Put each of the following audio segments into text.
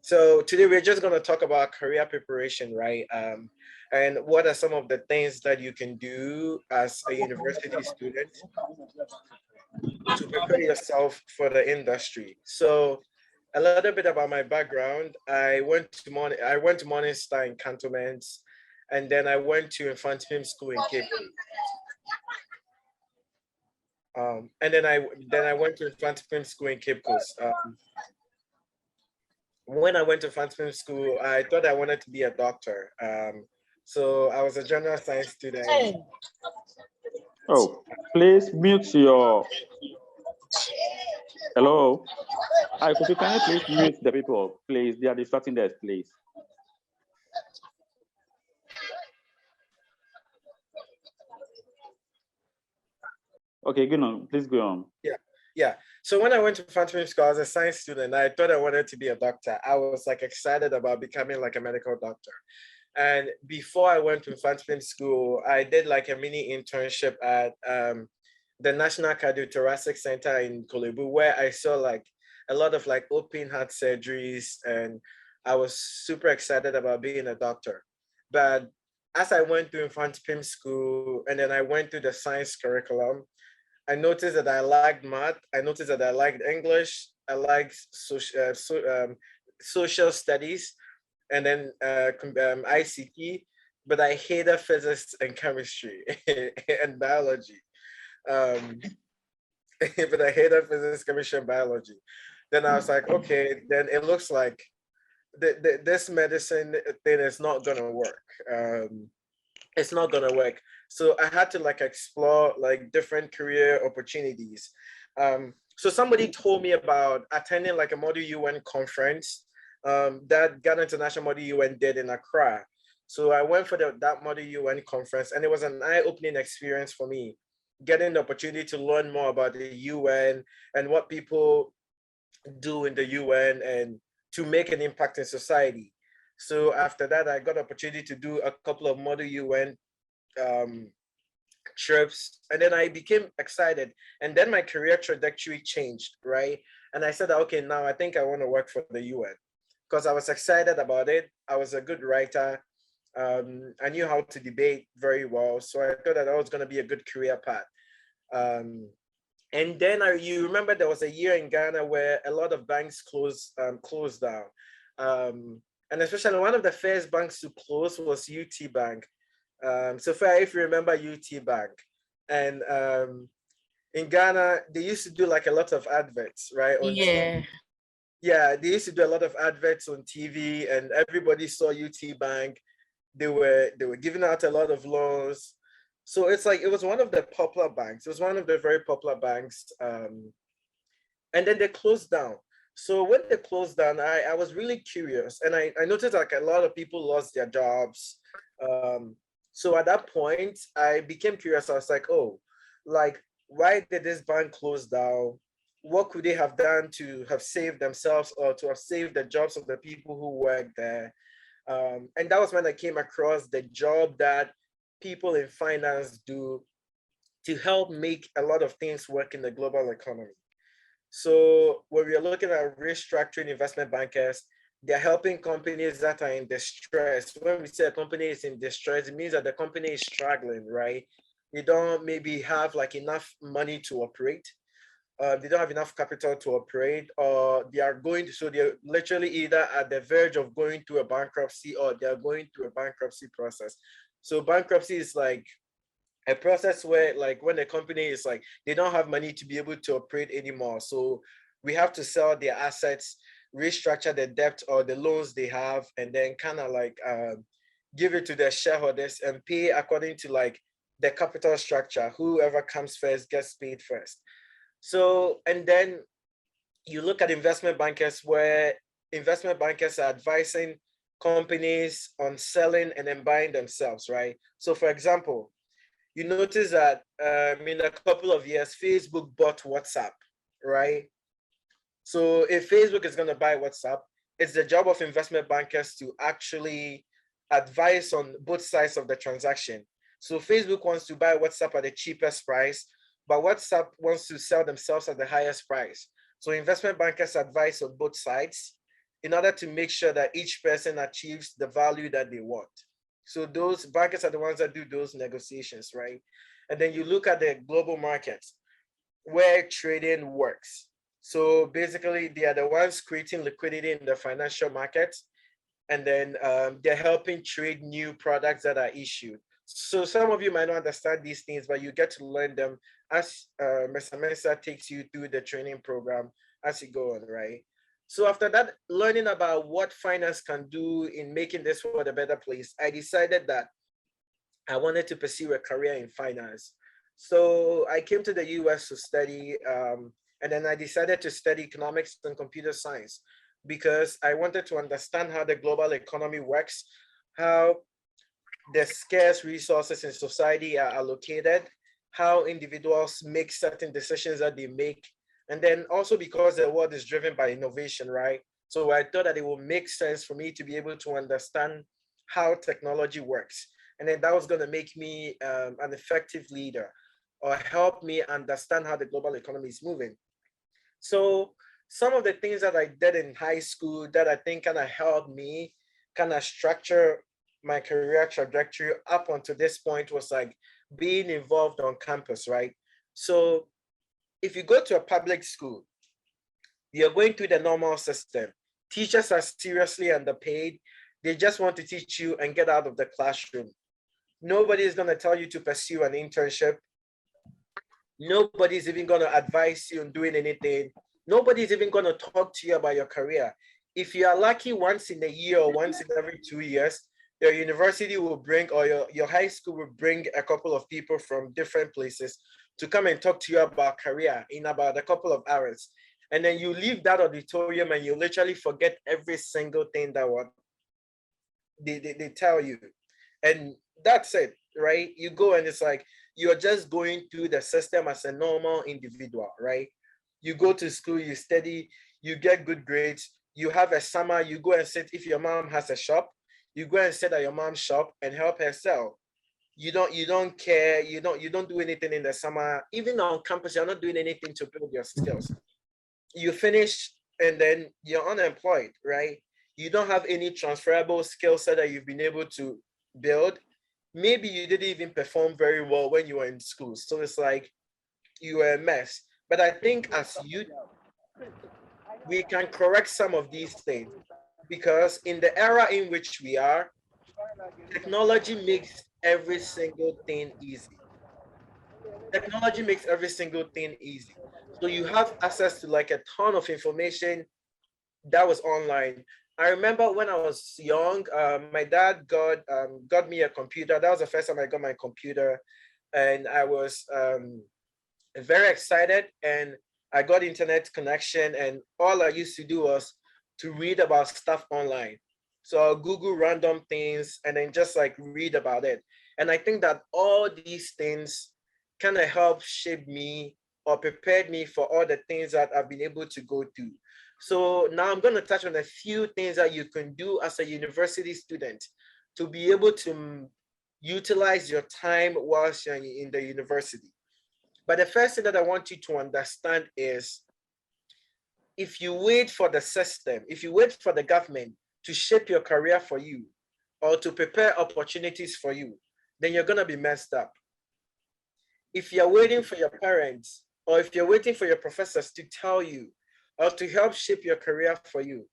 So today we're just going to talk about career preparation, right? And what are some of the things that you can do as a university student to prepare yourself for the industry. So a little bit about my background. I went to Morning Star in Cantonments, and then I went to Infant School in Cape Coast. And then I went to Infant School in Cape Coast. When I went to Infant School, I thought I wanted to be a doctor. So I was a general science student. Oh, please mute your. Hello. Hi, Kofi, can you please mute the people, please? They are distracting us, please. Okay, go on. Please go on. Yeah. So when I went to Infant School, I was a science student. I thought I wanted to be a doctor. I was like excited about becoming like a medical doctor. And before I went to Infant School, I did like a mini internship at the National Cardiothoracic Center in Kolebu, where I saw like a lot of like open heart surgeries, and I was super excited about being a doctor. But as I went to Infant School and then I went to the science curriculum, I noticed that I liked math. I noticed that I liked English. I liked social studies, and then ICT. But I hated physics and chemistry and biology. Um, but I hated physics, chemistry, and biology. Then I was like, okay, then it looks like this medicine thing is not gonna work. It's not gonna work. So I had to like explore like different career opportunities. So somebody told me about attending like a Model UN conference that Ghana International Model UN did in Accra. So I went for that Model UN conference, and it was an eye-opening experience for me, getting the opportunity to learn more about the UN and what people do in the UN and to make an impact in society. So after that, I got the opportunity to do a couple of Model UN um, trips, and then I became excited. And then my career trajectory changed, right? And I said, okay, now I think I want to work for the UN because I was excited about it. I was a good writer. I knew how to debate very well. So I thought that was going to be a good career path. Um, and then you remember there was a year in Ghana where a lot of banks closed down. And especially one of the first banks to close was UT Bank. So far, if you remember UT Bank, and in Ghana, they used to do like a lot of adverts, right? On TV. Yeah, they used to do a lot of adverts on TV, and everybody saw UT Bank. They were giving out a lot of loans. So it's like it was one of the popular banks. It was one of the very popular banks. And then they closed down. So when they closed down, I was really curious, and I noticed like a lot of people lost their jobs. So at that point, I became curious. I was like, oh, like, why did this bank close down? What could they have done to have saved themselves or to have saved the jobs of the people who work there? And that was when I came across the job that people in finance do to help make a lot of things work in the global economy. So when we are looking at restructuring investment bankers, they're helping companies that are in distress. When we say a company is in distress, it means that the company is struggling, right? They don't maybe have like enough money to operate. They don't have enough capital to operate, or they're literally either at the verge of going through a bankruptcy or they're going through a bankruptcy process. So bankruptcy is like a process where like when a company is like they don't have money to be able to operate anymore, so we have to sell their assets, restructure the debt or the loans they have, and then kind of like give it to their shareholders and pay according to like the capital structure. Whoever comes first gets paid first. So and then you look at investment bankers, where investment bankers are advising companies on selling and then buying themselves, right? So for example, you notice that in a couple of years, Facebook bought WhatsApp, right? So if Facebook is going to buy WhatsApp, it's the job of investment bankers to actually advise on both sides of the transaction. So Facebook wants to buy WhatsApp at the cheapest price, but WhatsApp wants to sell themselves at the highest price. So investment bankers advise on both sides, in order to make sure that each person achieves the value that they want. So those bankers are the ones that do those negotiations, right? And then you look at the global markets where trading works. So basically, they are the ones creating liquidity in the financial markets, and then they're helping trade new products that are issued. So some of you might not understand these things, but you get to learn them as Mr. Mensa takes you through the training program as you go on, right? So after that, learning about what finance can do in making this world a better place, I decided that I wanted to pursue a career in finance. So I came to the US to study, and then I decided to study economics and computer science because I wanted to understand how the global economy works, how the scarce resources in society are allocated, how individuals make certain decisions that they make, and then also because the world is driven by innovation, right? So I thought that it would make sense for me to be able to understand how technology works. And then that was going to make me an effective leader or help me understand how the global economy is moving. So some of the things that I did in high school that I think kind of helped me kind of structure my career trajectory up until this point was like being involved on campus, right? So if you go to a public school, you're going through the normal system. Teachers are seriously underpaid. They just want to teach you and get out of the classroom. Nobody is going to tell you to pursue an internship. Nobody's even going to advise you on doing anything. Nobody's even going to talk to you about your career. If you are lucky, once in a year or once in every 2 years, your university will bring, or your high school will bring a couple of people from different places to come and talk to you about career in about a couple of hours. And then you leave that auditorium and you literally forget every single thing that what they tell you. And that's it, right? You go and it's like, you're just going through the system as a normal individual, right? You go to school, you study, you get good grades, you have a summer, you go and sit, if your mom has a shop, you go and sit at your mom's shop and help her sell. You don't care, you don't do anything in the summer. Even on campus, you're not doing anything to build your skills. You finish and then you're unemployed, right? You don't have any transferable skill set that you've been able to build. Maybe you didn't even perform very well when you were in school. So it's like you were a mess. But I think as youth, we can correct some of these things because in the era in which we are, technology makes every single thing easy. Technology makes every single thing easy. So you have access to like a ton of information that was online. I remember when I was young, my dad got me a computer. That was the first time I got my computer, and I was very excited. And I got internet connection, and all I used to do was to read about stuff online. So I'll Google random things and then just like read about it. And I think that all these things kind of help shape me or prepared me for all the things that I've been able to go through. So now I'm going to touch on a few things that you can do as a university student to be able to utilize your time whilst you're in the university. But the first thing that I want you to understand is if you wait for the system, if you wait for the government to shape your career for you or to prepare opportunities for you, then you're going to be messed up. If you're waiting for your parents or if you're waiting for your professors to tell you or to help shape your career for you,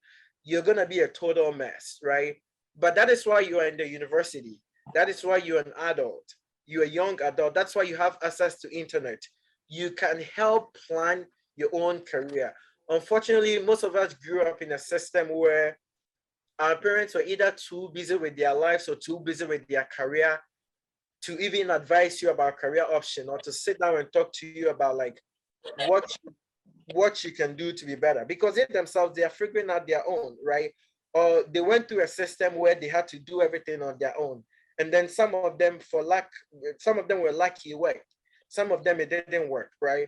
you're going to be a total mess, right? But that is why you are in the university. That is why you're an adult. You're a young adult. That's why you have access to internet. You can help plan your own career. Unfortunately, most of us grew up in a system where our parents were either too busy with their lives or too busy with their career to even advise you about career option or to sit down and talk to you about like what you can do to be better, because they themselves, they are figuring out their own, right? Or they went through a system where they had to do everything on their own. And then some of them for luck, some of them were lucky it worked. Some of them it didn't work, right?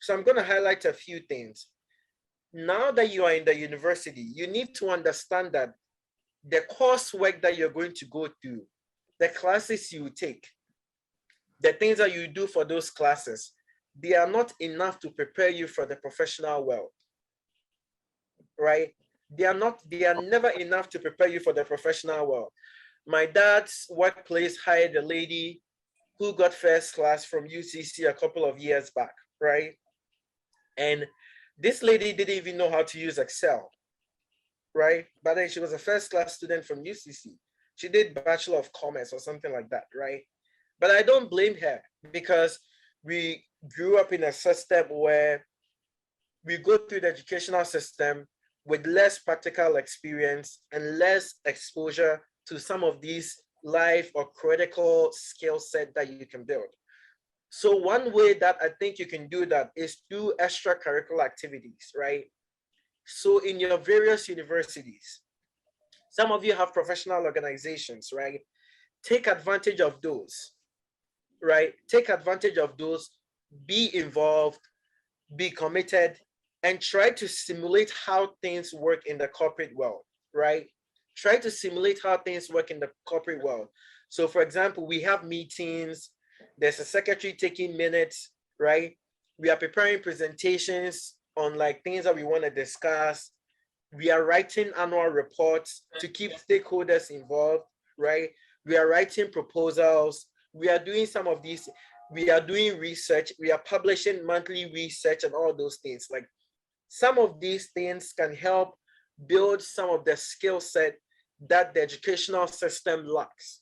So I'm going to highlight a few things. Now that you are in the university, you need to understand that the coursework that you're going to go through, the classes you take, the things that you do for those classes, they are not enough to prepare you for the professional world, right? They are never enough to prepare you for the professional world. My dad's workplace hired a lady who got first class from UCC a couple of years back, right? And this lady didn't even know how to use Excel, right? But then she was a first class student from UCC. She did Bachelor of Commerce or something like that, right? But I don't blame her, because we grew up in a system where we go through the educational system with less practical experience and less exposure to some of these life or critical skill set that you can build. So one way that I think you can do that is through extracurricular activities, right? So in your various universities, some of you have professional organizations, right? Take advantage of those, right? Take advantage of those, be involved, be committed, and try to simulate how things work in the corporate world, right? Try to simulate how things work in the corporate world. So for example, we have meetings, there's a secretary taking minutes, right? We are preparing presentations on like things that we want to discuss. We are writing annual reports to keep stakeholders involved, right? We are writing proposals. We are doing some of these. We are doing research. We are publishing monthly research and all those things. Like some of these things can help build some of the skill set that the educational system lacks.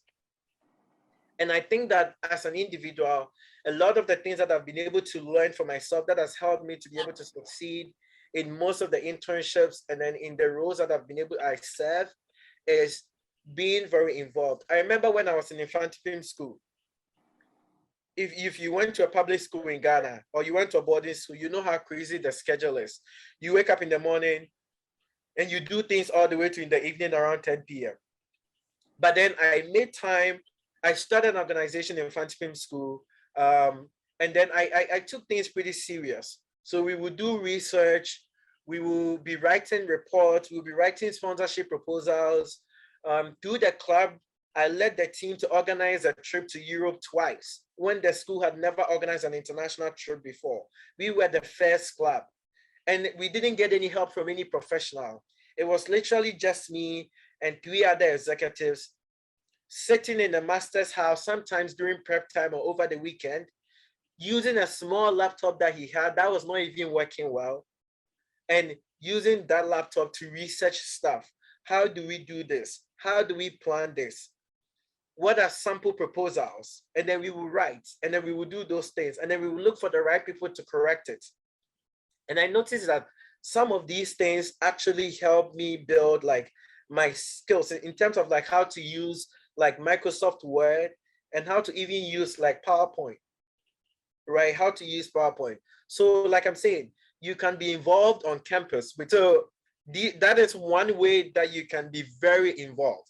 And I think that as an individual, a lot of the things that I've been able to learn for myself that has helped me to be able to succeed in most of the internships and then in the roles that I serve is being very involved. I remember when I was in infantry school, if you went to a public school in Ghana or you went to a boarding school, you know how crazy the schedule is. You wake up in the morning and you do things all the way to in the evening around 10 p.m. But then I made time. I started an organization in infantry school. And then I took things pretty serious. So we would do research. We will be writing reports. We'll be writing sponsorship proposals. Through the club, I led the team to organize a trip to Europe twice when the school had never organized an international trip before. We were the first club, and we didn't get any help from any professional. It was literally just me and 3 other executives sitting in the master's house, sometimes during prep time or over the weekend, using a small laptop that he had that was not even working well, and using that laptop to research stuff. How do we do this? How do we plan this? What are sample proposals? And then we will write, and then we will do those things, and then we will look for the right people to correct it. And I noticed that some of these things actually help me build like my skills in terms of like how to use like Microsoft Word and how to even use like PowerPoint, right? How to use PowerPoint. So like I'm saying, you can be involved on campus. So that is one way that you can be very involved.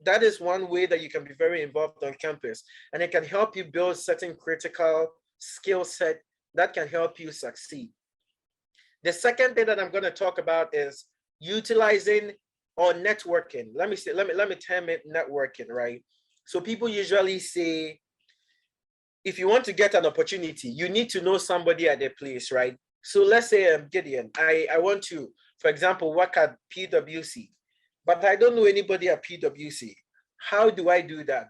That is one way that you can be very involved on campus, and it can help you build certain critical skill set that can help you succeed. The second thing that I'm going to talk about is utilizing or networking. Let me term it networking, right? So people usually say, if you want to get an opportunity, you need to know somebody at their place, right? So let's say Gideon, I want to, for example, work at PwC, but I don't know anybody at PwC. How do I do that?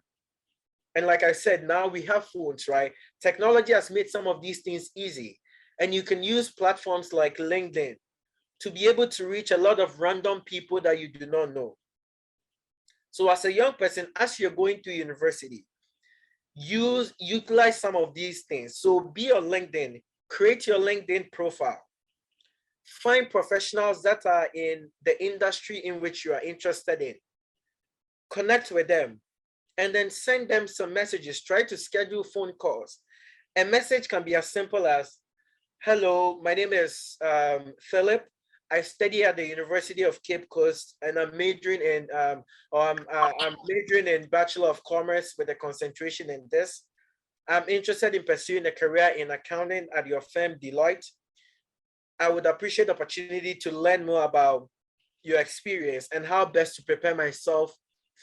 And like I said, now we have phones, right? Technology has made some of these things easy. And you can use platforms like LinkedIn to be able to reach a lot of random people that you do not know. So as a young person, as you're going to university, utilize some of these things. So be on LinkedIn, create your LinkedIn profile, find professionals that are in the industry in which you are interested in, connect with them, and then send them some messages. Try to schedule phone calls. A message can be as simple as, hello, my name is Philip. I study at the University of Cape Coast, and I'm majoring in I'm majoring in Bachelor of Commerce with a concentration in this. I'm interested in pursuing a career in accounting at your firm, Deloitte. I would appreciate the opportunity to learn more about your experience and how best to prepare myself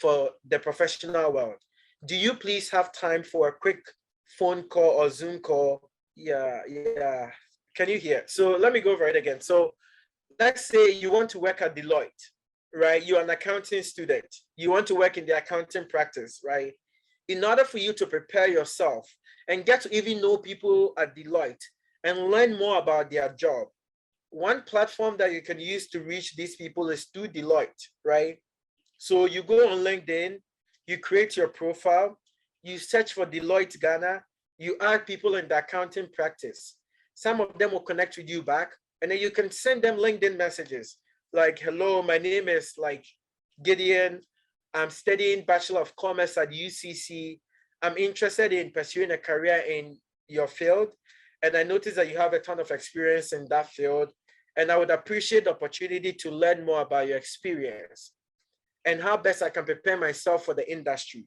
for the professional world. Do you please have time for a quick phone call or Zoom call? Yeah. Can you hear? So let me go over it again. So let's say you want to work at Deloitte, right? You're an accounting student. You want to work in the accounting practice, right? In order for you to prepare yourself and get to even know people at Deloitte and learn more about their job, one platform that you can use to reach these people is through Deloitte, right? So you go on LinkedIn, you create your profile, you search for Deloitte Ghana, you add people in the accounting practice. Some of them will connect with you back, and then you can send them LinkedIn messages like, hello, my name is like Gideon. I'm studying Bachelor of Commerce at UCC. I'm interested in pursuing a career in your field. And I noticed that you have a ton of experience in that field. And I would appreciate the opportunity to learn more about your experience and how best I can prepare myself for the industry.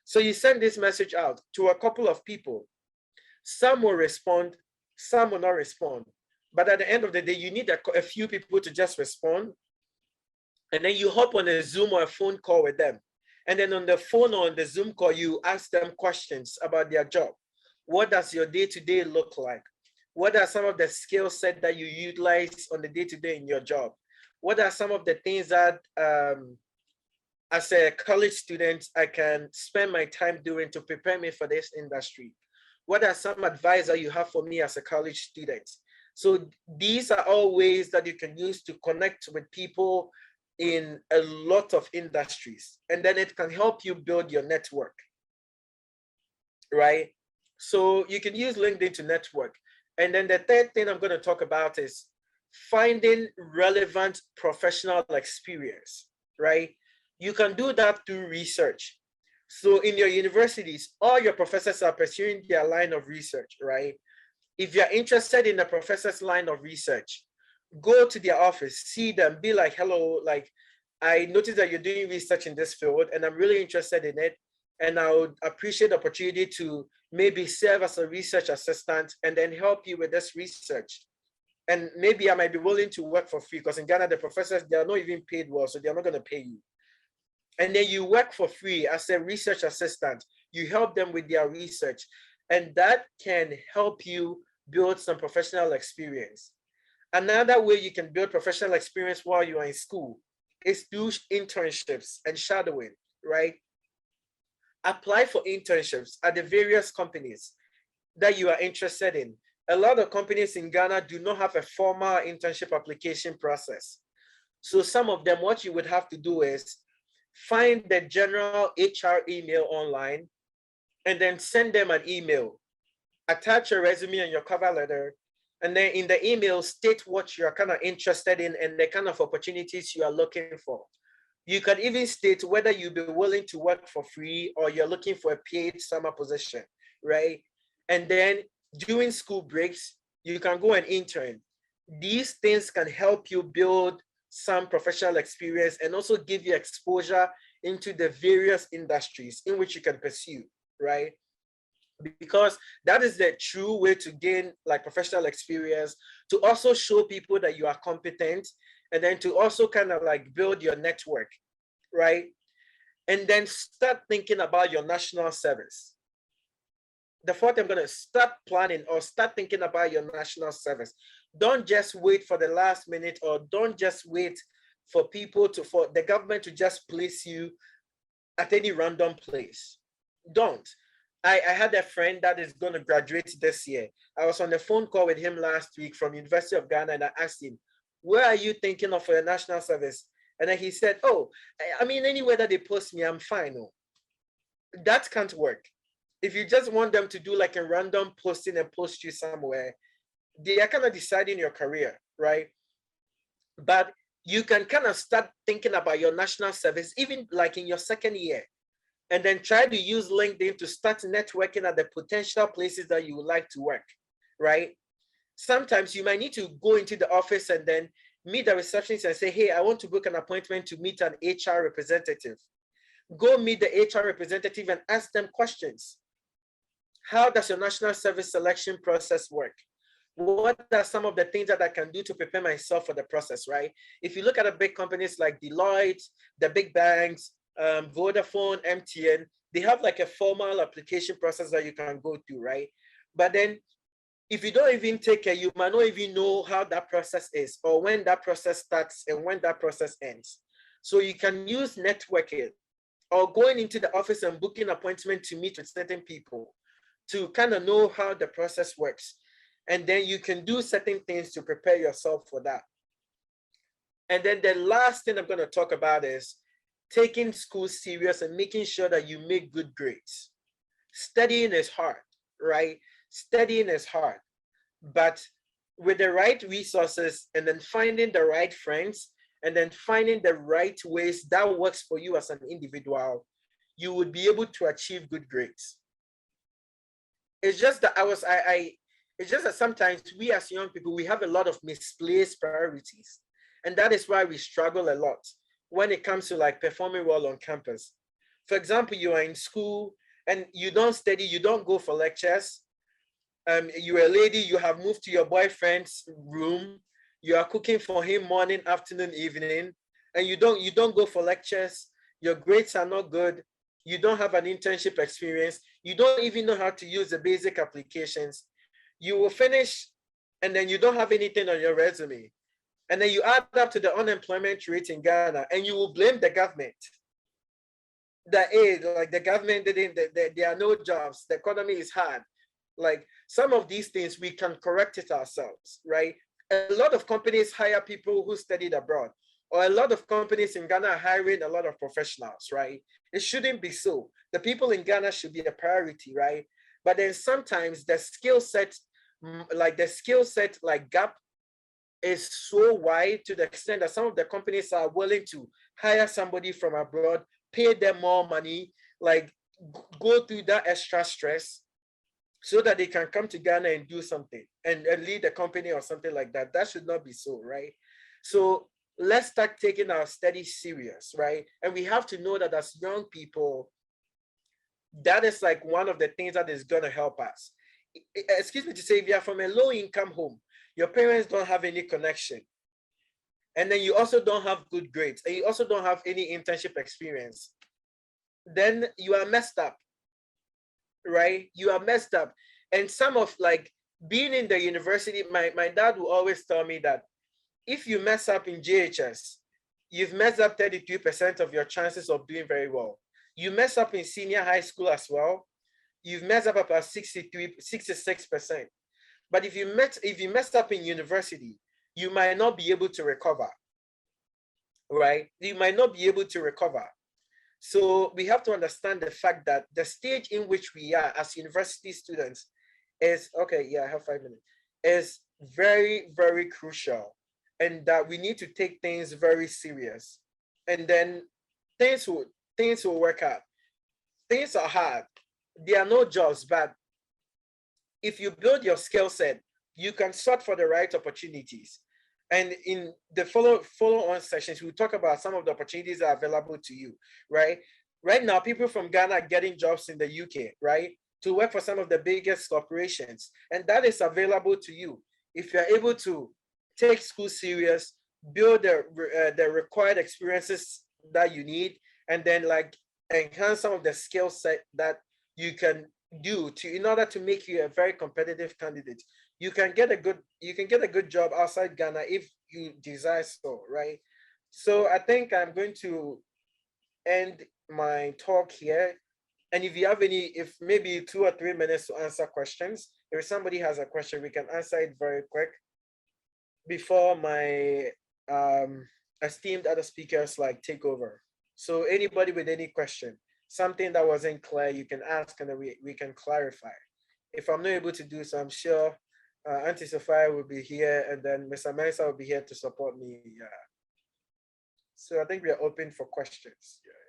So you send this message out to a couple of people. Some will respond, some will not respond. But at the end of the day, you need a few people to just respond. And then you hop on a Zoom or a phone call with them. And then on the phone or on the Zoom call, you ask them questions about their job. What does your day-to-day look like? What are some of the skill set that you utilize on the day-to-day in your job? What are some of the things that as a college student, I can spend my time doing to prepare me for this industry? What are some advice that you have for me as a college student? So these are all ways that you can use to connect with people in a lot of industries. And then it can help you build your network, right? So you can use LinkedIn to network. And then the third thing I'm going to talk about is finding relevant professional experience, right? You can do that through research. So in your universities, all your professors are pursuing their line of research, right? If you're interested in the professor's line of research, go to their office, see them, be like, hello, like, I noticed that you're doing research in this field and I'm really interested in it. And I would appreciate the opportunity to maybe serve as a research assistant and then help you with this research. And maybe I might be willing to work for free because in Ghana, the professors, they are not even paid well, so they're not going to pay you. And then you work for free as a research assistant. You help them with their research, and that can help you build some professional experience. Another way you can build professional experience while you are in school is through internships and shadowing, right? Apply for internships at the various companies that you are interested in. A lot of companies in Ghana do not have a formal internship application process. So some of them, what you would have to do is find the general HR email online and then send them an email. Attach your resume and your cover letter. And then in the email, state what you're kind of interested in and the kind of opportunities you are looking for. You can even state whether you'll be willing to work for free or you're looking for a paid summer position, right? And then during school breaks, you can go and intern. These things can help you build some professional experience and also give you exposure into the various industries in which you can pursue, right? Because that is the true way to gain like professional experience, to also show people that you are competent, and then to also kind of like build your network, right? And then start thinking about your national service. The fourth, I'm going to start planning or start thinking about your national service. Don't just wait for the last minute, or don't just wait for for the government to just place you at any random place. Don't. I had a friend that is going to graduate this year. I was on the phone call with him last week from University of Ghana, and I asked him, where are you thinking of for your national service? And then he said, oh, I mean, anywhere that they post me, I'm fine. Oh, that can't work. If you just want them to do like a random posting and post you somewhere, they are kind of deciding your career, right? But you can kind of start thinking about your national service, even like in your second year, and then try to use LinkedIn to start networking at the potential places that you would like to work, right? Sometimes you might need to go into the office and then meet the receptionist and say, hey, I want to book an appointment to meet an HR representative. Go meet the HR representative and ask them questions. How does your national service selection process work? What are some of the things that I can do to prepare myself for the process, right? If you look at the big companies like Deloitte, the big banks, Vodafone, MTN, they have like a formal application process that you can go through, right? But then if you don't even take care, you might not even know how that process is or when that process starts and when that process ends. So you can use networking or going into the office and booking appointment to meet with certain people to kind of know how the process works. And then you can do certain things to prepare yourself for that. And then the last thing I'm going to talk about is taking school serious and making sure that you make good grades. Studying is hard, right? Studying is hard, but with the right resources and then finding the right friends and then finding the right ways that works for you as an individual, you would be able to achieve good grades. It's just that it's just that sometimes we as young people, we have a lot of misplaced priorities. And that is why we struggle a lot when it comes to like performing well on campus. For example, you are in school and you don't study, you don't go for lectures. You're a lady, you have moved to your boyfriend's room, you are cooking for him morning, afternoon, evening, and you don't go for lectures, your grades are not good, you don't have an internship experience, you don't even know how to use the basic applications. You will finish and then you don't have anything on your resume. And then you add up to the unemployment rate in Ghana and you will blame the government. That like the government didn't, there are no jobs, the economy is hard. Like some of these things, we can correct it ourselves, right? A lot of companies hire people who studied abroad, or a lot of companies in Ghana are hiring a lot of professionals, right? It shouldn't be so. The people in Ghana should be a priority, right? But then sometimes the skill set gap is so wide to the extent that some of the companies are willing to hire somebody from abroad, pay them more money, like go through that extra stress so that they can come to Ghana and do something and lead a company or something like that. That should not be so, right? So let's start taking our studies serious, right? And we have to know that as young people, that is like one of the things that is going to help us. Excuse me to say, if you are from a low income home, your parents don't have any connection, and then you also don't have good grades, and you also don't have any internship experience, then you are messed up, right? You are messed up. And some of like being in the university, my dad will always tell me that if you mess up in JHS, you've messed up 32% of your chances of doing very well. You mess up in senior high school as well, you've messed up about 66%. But if you messed up in university, you might not be able to recover, right? You might not be able to recover. So we have to understand the fact that the stage in which we are as university students is, okay, yeah, I have 5 minutes, is very, very crucial, and that we need to take things very serious. And then things will work out. Things are hard. There are no jobs, but if you build your skill set, you can sort for the right opportunities. And in the follow-on sessions, we'll talk about some of the opportunities that are available to you, right? Right now, people from Ghana are getting jobs in the UK, right? To work for some of the biggest corporations. And that is available to you. If you're able to take school serious, build the required experiences that you need, and then like enhance some of the skill set that you can do in order to make you a very competitive candidate. You can get a good job outside Ghana if you desire so, right? So I think I'm going to end my talk here. And if you have if maybe 2 or 3 minutes to answer questions, if somebody has a question, we can answer it very quick before my esteemed other speakers like take over. So anybody with any question, something that wasn't clear, you can ask and then we can clarify. If I'm not able to do so, I'm sure Auntie Sophia will be here, and then Mr. Mensa will be here to support me. Yeah. So I think we are open for questions. Yeah.